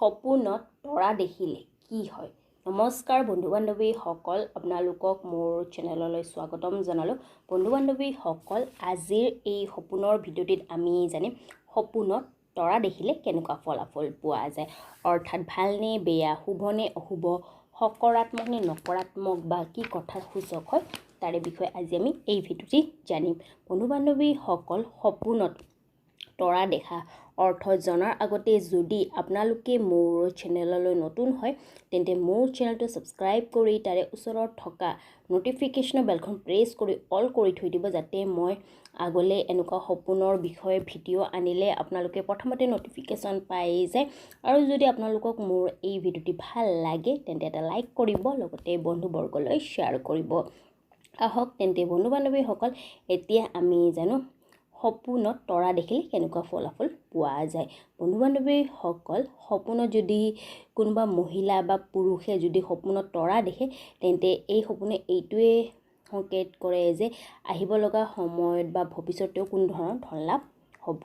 সপোনত তৰা দেখিলে কি হয়? নমস্কাৰ বন্ধু-বান্ধৱীসকল, আপোনালোকক মোৰ চেনেললৈ স্বাগতম জনালোঁ। বন্ধু-বান্ধৱীসকল, আজিৰ এই সপোনৰ ভিডিঅ'টিত আমি জানিম সপোনত তৰা দেখিলে কেনেকুৱা ফলাফল পোৱা যায়। অৰ্থাৎ ভালনে বেয়া, শুভনে অশুভ, সকাৰাত্মক নে নকাৰাত্মক বা কি কথাৰ সূচক হয় তাৰে বিষয়ে আজি আমি এই ভিডিঅ'টি জানিম। বন্ধু-বান্ধৱীসকল, সপোনত তৰা দেখা অৰ্থ জনাৰ আগতে যদি আপোনালোকে মোৰ চেনেললৈ নতুন হয় তেন্তে মোৰ চেনেলটো ছাবস্ক্ৰাইব কৰি তাৰে ওচৰত থকা ন'টিফিকেশ্যনৰ বেলখন প্ৰেছ কৰি অল কৰি থৈ দিব, যাতে মই আগলৈ এনেকুৱা সপোনৰ বিষয়ে ভিডিঅ' আনিলে আপোনালোকে প্ৰথমতে ন'টিফিকেশ্যন পাই যায়। আৰু যদি আপোনালোকক মোৰ এই ভিডিঅ'টি ভাল লাগে তেন্তে এটা লাইক কৰিব, লগতে বন্ধুবৰ্গলৈ শ্বেয়াৰ কৰিব। আহক তেন্তে বন্ধু-বান্ধৱীসকল, এতিয়া আমি জানো সপোনত তৰা দেখিলে কেনেকুৱা ফলাফল পোৱা যায়। বন্ধু-বান্ধৱীসকল, সপোনত যদি কোনোবা মহিলা বা পুৰুষে যদি সপোনত তৰা দেখে তেন্তে এই সপোনে এইটোৱে সংকেত কৰে যে আহিব লগা সময়ত বা ভৱিষ্যতেও কোনো ধৰণৰ ধন লাভ হ'ব।